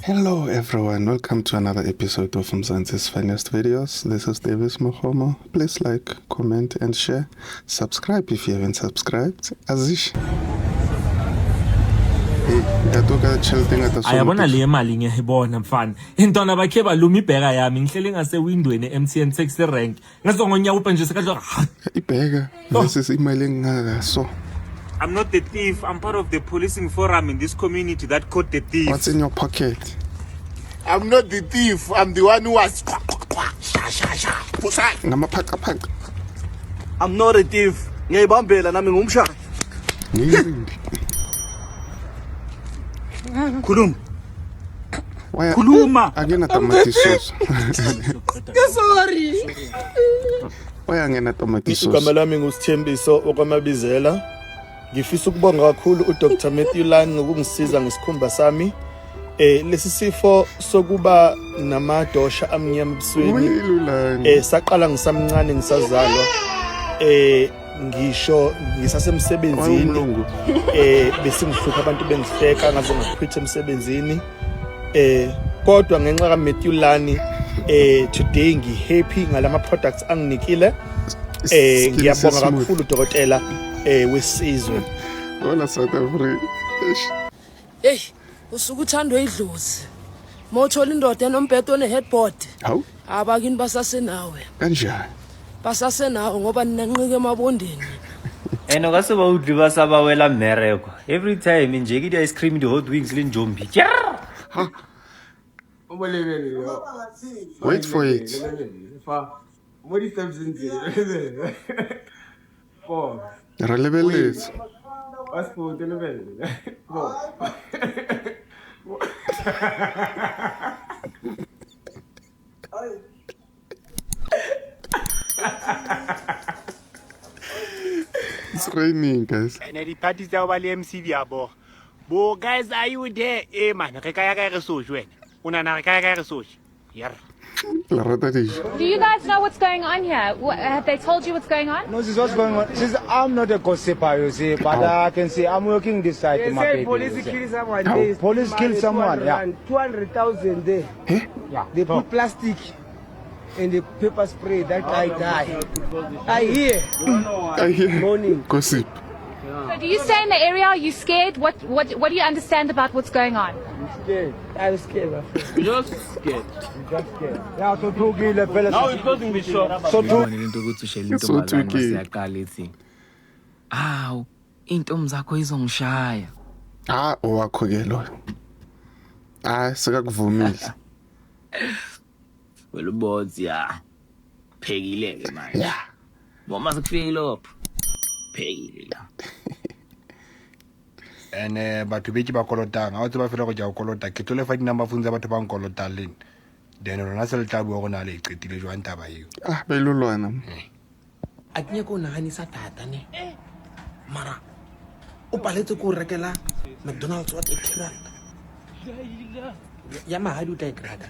Hello everyone, welcome to another episode of Mzansi's Finest Videos. This is Davis Mohomo. Please like, comment and share. Subscribe if you haven't subscribed. Azish. Ayabona le mali ngiyayibona mfana. Intona bakhe baluma ibheka yami ngihleli ngasewindweni eMTN taxi rank. Ngazongonya upha nje sekadla. Ibheka versus imali engaka so. I'm not the thief. I'm part of the policing forum in this community that caught the thief. What's in your pocket? I'm not the thief. I'm the one who was. I'm not a thief. Ngiyibambela nami ngumshaya. Khuluma. Khuluma. Angena tomato sauce. Sorry. Why angena tomato sauce? Igama lami ngusithembiso okwamabizela. Ngifisa ukubonga kakhulu uDr Matthew Lane ngokungisiza ngesikhumba sami. Lesi sifo sokuba namadosha amnyama ebusweni. Saqala ngisamncane ngisazalwa. Ngisho ngisasemsebenzini. Bese ngihluka abantu bengihleka ngaze ngiphithe emsebenzini. Kodwa ngenxa ka Matthew Lane today ngihappy ngalama products anginikile. Ngiyabonga kakhulu dokotela wesizwe. Wala South Africa. Hey, usukuthandwe idlozi. Mothola indoda enombhedo neheadboard. Hawu? Abakini basasenawe. Kanjani? Basasenawe ngoba ninanqike emabondeni. Eno ka se ba udli ba sa ba wela mmereko. Every time nje ke di ice cream di hot wings le njombi. Wait for it. Relevant. It's raining, guys. And the parties that were MC Diabo. Bo guys, are you there? Man, Rekaya resource when? Una Rekaya resource. Yeah. Do you guys know what's going on here? Have they told you what's going on? No, this is what's going on. I'm not a gossiper, you see, but I can say I'm working this side. They say police kill someone. Police kill someone, yeah. 200,000 there. Yeah. They put plastic in the pepper spray. That guy died. I hear. Morning. Gossip. So do you stay in the area? Are you scared? What do you understand about what's going on? I'm scared. I'm scared. You're just scared. Yeah, so two kill fellas. Now we're closing the shop. So two. So tricky. Aw, intombi zakho izongishaya. Owakho ke lo. Sekakuvumile. Welubodzi ya. Phekile ke manje. Yeah. Boma sekufike lapho. Phekile la. And batho be ke ba kolotang a o tseba fela go ja o kolota ke tlo le fa dinamba funza batho ba nkolota leng then rona se le tla bua go na le qetile jwang taba eo belulwana a ke go naganisa thata ne mara o paletse go rekela McDonald's wa 30 rand ya mahadi o tla ikraka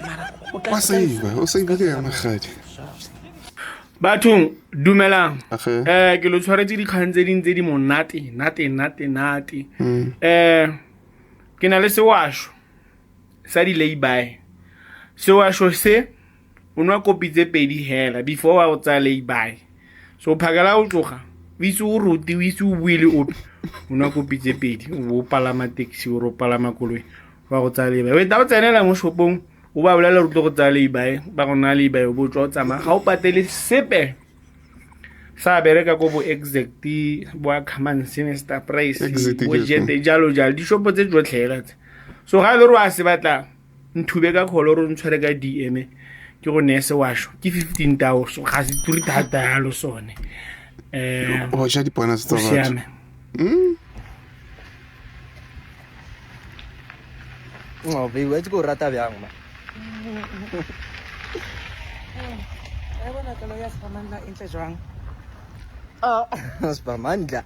mara o save ke ya magadi Bathong dumelang ke lo tshwaretse dikgang tse ding tse di monate nate ke na le sewasho sa di lay-by sewasho se o nwa kopi tse pedi hela before wa go tsaya lay-by so phakela o tloga o itse o ruti o itse o buile ope o nwa kopi tse pedi o palama taxi o palama koloi wa go tsaya lay-by we ta o tsenela mo shopong o ba bolela re tlo go tsaya lay-by ba go na lay-by o bo tswa tsama ga o patele sepe sa bereka go bo exact bo common sinister price bo jete jalo di shopo tse jotlhela so ga le ro a se batla nthube ka kholo ro ntshware ka DM ke go nese washo ke 15,000 so ga se turi thata yalo sone o ja di bonus tsa batho Oh, be wet's go rata byang ma. I bona ka lo ya Spamandla intle jwang. Spamandla.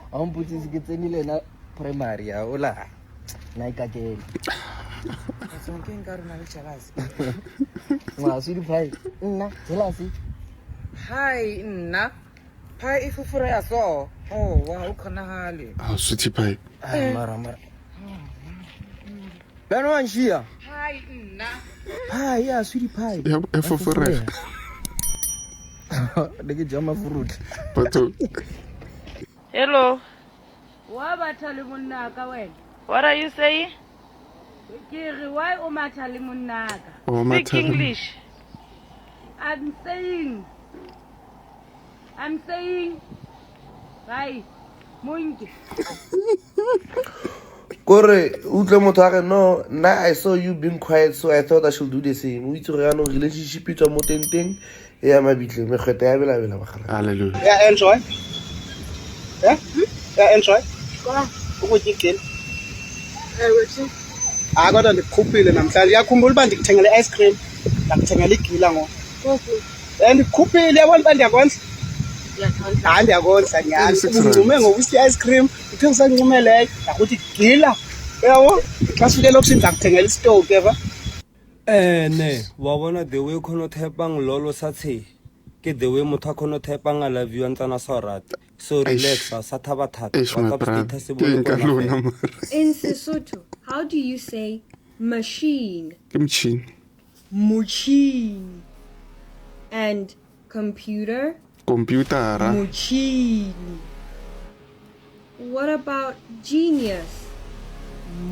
Amputsi se ke tsenile na primary ya ola. Na ikakele. So ke nka rena le chalasi. Wa se di phai. Nna, chalasi. Hi nna. Phai ifufura ya so. Oh, wa o khona hale. Sweetie pie. Mara. Beno wanjia. Hayi nna. Pie, yeah, sweetie pie. Yeah, for forever. Deke jama fruit. But Hello. Wa bathale monna ka wena. What are you saying? Kiri, why o mathale monna ka? Speak English. I'm saying. Bye. Monkey. Kore, utle motho no, now I saw you being quiet, so I thought I should do the same. We took a relationship with a motenteng. Yeah, my bitch, me khwete ya bela bela bakhala. Hallelujah. Yeah, enjoy. Yeah? Yeah, enjoy. Kola, ukujikela. Wethi. Kodwa ndikhuphile namhlanje. Yakhumbula uba ndikuthengele ice cream. Ndikuthengele igila ngo. Ndikhuphile yabona uba ndiyakondla. Hayi ndiyakondla nyani. Uncume ngokuthi ice cream, uthe usancumeleyo, ngakuthi gila. Yabo, xa sifike lokhu ndikuthengele istove keva. Ne, wa bona the way khono thepang lolo sa tshe. Ke the way motho khono thepang a love you antana sa rata. So relax, sa thaba thata. In Sesotho, how do you say machine? Machine. Machine. And computer? Computer. Machine. What about genius?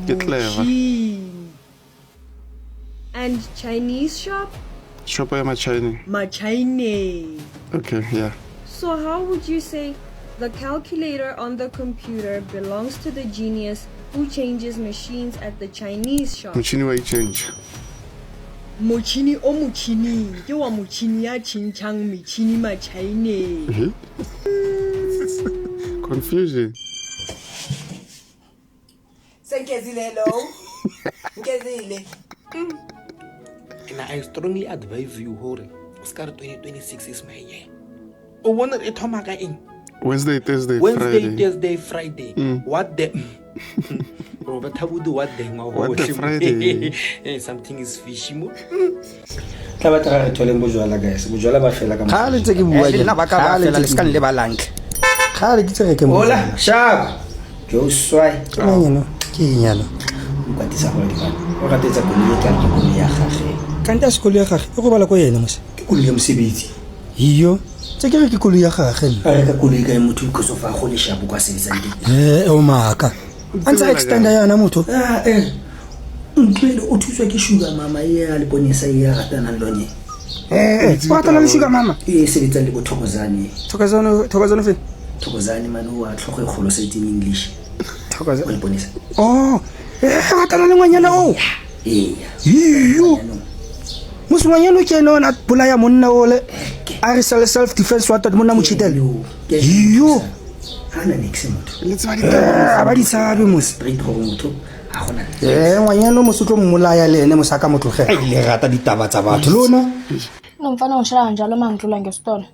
Machine. And Chinese shop? Shop my Chinese. Machine. Okay, yeah. So how would you say the calculator on the computer belongs to the genius who changes machines at the Chinese shop? Machine why change? Mochini o mochini. Ke wa mochini ya chinchang michini ma China. Confusion. Senkezile lo. Nkezile. And I strongly advise you, Hore. Oscar 2026 is my year. Oh, one at Tomaga in Wednesday, Thursday, Friday. What the? Robert, how would do what the? What the Friday? Something is fishy. Tabata tolen bojwala guys. Bojwala ba fela ka. Khale ntse ke bua ke. Khale ntse ska le balanke. Khale ke tsere ke mo. Hola, sharp. Jo swai. Ke nyano. Ke nyano. Mkwatisa go difana. O gatetsa koloi ka ke koloi ya gagwe. Kanta sekolo ya gagwe. E go bala ko yena mose. Ke koloi ya mosebetsi. Iyo. Tse ke re ke koloi ya gagwe. A re ka koloi ka motho go sofa go le shapo kwa sebetsang teng. O maka. Antsa extender yana motho. Mpele o thuswa ke sugar mama ya le bonesa ya ratana lone. Wa tana le sugar mama. E sebetsa le bothokozane. Thokozane fe? Thokozane mano wa tlhogo e kholo se in English. Thokozane. Le bonesa. Oh. Wa tana le ngwanyana o. Iyo. Muswanyana ke nona pula ya monna ole. Ari self defense wa monna mo chitele. Iyo. Hana nexe motho. Le tswa ditaba. Ba di sabe mos. Straight go motho. Ngwanyana mosotlo mmolaya le ene mosaka motlogela. Le rata ditaba tsa batho lona. Nomfana ngishaya njalo mangidlula ngesitolo.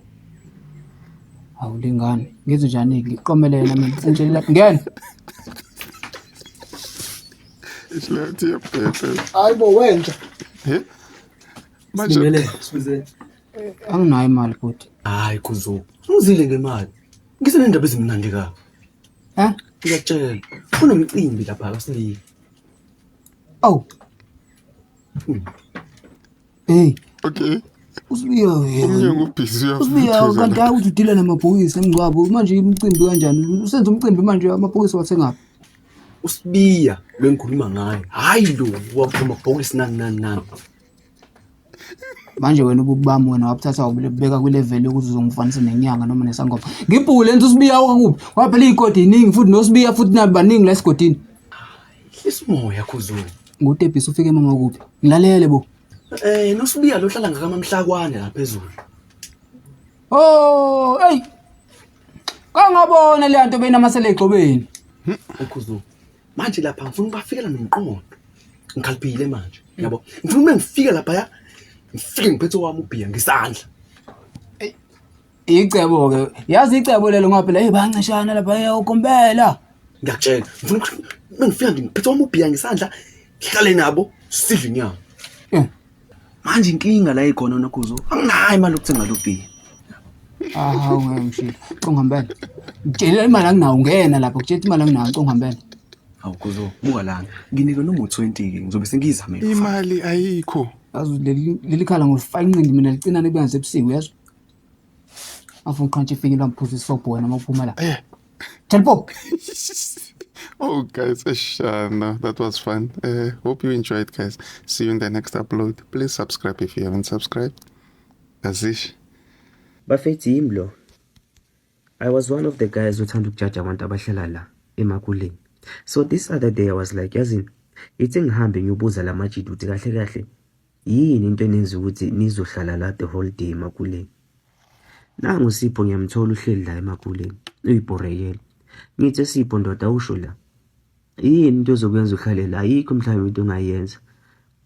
Awulingani. Ngizo njani ngiqomelela mina. Ngitshela ngene. Ihlathi yaphethe. Hayibo wenja. Manje size. Anginayo imali futhi. Hayi kuzo. Uzile ngemali. Ngisenendaba ezimnandi ka. Ngiyakutshela. Kunomcimbi lapha kaSileyi. Aw. Hey. Okay. Usibiya wena. Umnyango ubhizi Usibiya kanti awuthi udila namabhokisi emngcwabo manje imicimbi kanjani? Usenza umcimbi manje amabhokisi wathengaphi? Usibiya lo ngikhuluma ngayo. Hayi lo waphuma bhokisi nani. Manje wena ububami wena wabuthatha ubeka ku level yokuthi uzongifanisa nenyanga noma nesangoma. Ngibhule enze Usibiya wakuphi? Waphela ikodi iningi futhi noSibiya futhi nabi baningi la esigodini. Isimoya kuzo. Ngutebhisi ufike mama kuphi? Ngilalele bo. NoSibiya lo hlala ngakamamhlakwane la phezulu. Oh, hey. Kangabona le nto benamasele egqobeni. Kuzo. Manje lapha ngifuna bafikela nomqondo. Ngikhalipile manje. Yabo. Ngifuna ngifike lapha ya. Ngifike ngiphethe wami ubhiya ngisandla. Icebo ke. Yazi icebo lelo ngaphela bancishana lapha yakombela. Ngiyakutshela. Ngifuna ngifika ngiphethe wami ubhiya ngisandla. Ngihlale nabo sidle inyama. Manje inkinga la ikhona nokuzo. Anginayo imali ukuthenga lo bhiya. Ungangishilo. Congambele. Ngitshela imali anginawo ngena lapha. Ngitshela imali anginawo Congambele. Hawu kuzo buka lana. Nginike noma u20 ke ngizobe sengizamela. Imali ayikho. Yazi leli khala ngolifaka inqindi mina licina nekuya ngasebusika uyazi. Afuna uqhantshe ifike lamphuza isobho wena mawuphuma la. Thelpo. Oh guys, Shana, that was fun. Hope you enjoyed, guys. See you in the next upload. Please subscribe if you haven't subscribed. Azish. Bafethi imlo. I was one of the guys who turned to judge abantu abahlala la emakuleni. So this other day I was like, yazini, ithi ngihambe ngiyobuza la majidi ukuthi kahle kahle yini into enenza ukuthi nizohlala la the whole day emakuleni. Nangu Sipho ngiyamthola uhleli la emakuleni, uyibhorekela. Ngithi Sipho ndoda usho la. Yini into ozokwenza uhlale la? Ayikho mhlawumbe into ongayenza.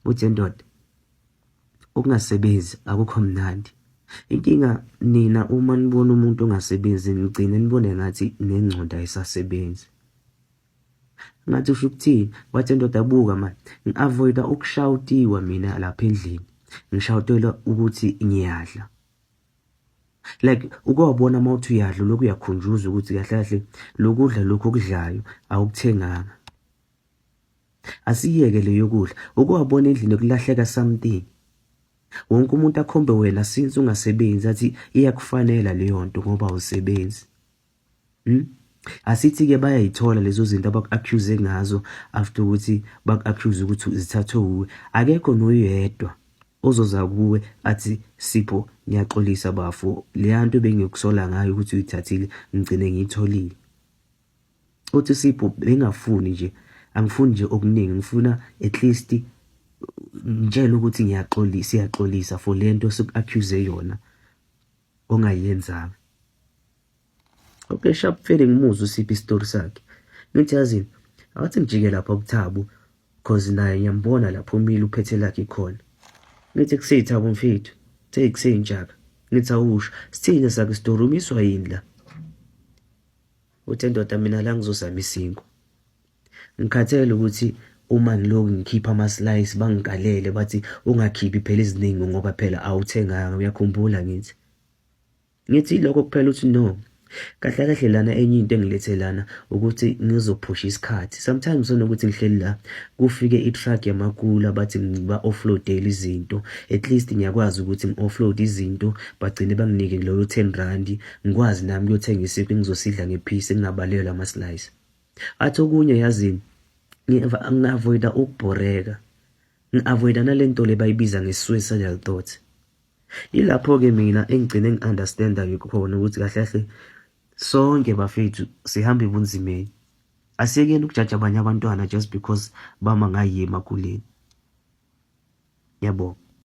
Uthi ndoda ukungasebenzi akukho mnandi. Inkinga nina uma nibona umuntu ongasebenzi nigcine nibone ngathi nengcondo ayisasebenzi. Ngathi usho ukuthini? Wathi ndoda buka manje, ngiavoida ukushawutiwa mina lapha endlini. Ngishawutela ukuthi ngiyadla. Like ukubona mawuthi uyadla lokhu uyakhunjuza ukuthi kahle kahle lokudla lokho okudlayo awukuthenganga. Asiyeke leyo kudla. Ukubona endlini kulahleka something. Wonke umuntu akhombe wena since ungasebenzi athi iyakufanela leyo nto ngoba usebenzi. Asithi ke bayayithola lezo zinto abaku-accuse ngazo after ukuthi baku-accuse ukuthi zithathwe uwe. Akekho noyedwa ozoza kuwe athi Sipho ngiyaxolisa bafo le nto bengikusola ngayo ukuthi uyithathile ngicine ngiyitholile. Uthi Sipho bengafuni nje, angifuni nje okuningi, ngifuna at least ngitshela ukuthi siyaxolisa for le nto soku-accuse yona ongayenzanga. Okay, sharp feeling ngimuzwa uSipho istory sakhe. Ngithi yazini, awathi ngijike lapha kuThabo cause naye ngiyambona lapho umile uphethe lakhe khona. Ngithi kusithabo mfethu, take senjaka. Ngithi awusho, sithina sakhe istory umiswa yini la? Uthi ndoda mina la ngizozama isingo. Ngikhathele ukuthi uma ngiloku ngikhipha ama-slice bangikalele bathi ungakhiphi phela eziningi ngoba phela awuthenganga, uyakhumbula ngithi. Ngithi lokho kuphela uthi no. Kahle kahle lana enye into engilethe lana ukuthi ngizophusha isikhathi. Sometimes sonokuthi ngihleli la kufike i-truck yamakula bathi ngiba-offloadele izinto. At least ngiyakwazi ukuthi ngi-offload izinto bagcine banginike leyo 10 rand ngikwazi nami kuyothenga isipho engizosidla ngephisi engingabalelwa ama-slice. Athi okunye yazini ngi-avoida ukubhoreka. Ngi-avoida nalento le bayibiza nge-suicidal thoughts. Ilapho ke mina engigcine ngi-understanda khona ukuthi kahle kahle sonke bafethu sihamba ebunzimeni. Asiyekeni ukujaja abanye abantwana just because bama ngayi emakuleni. Yabo.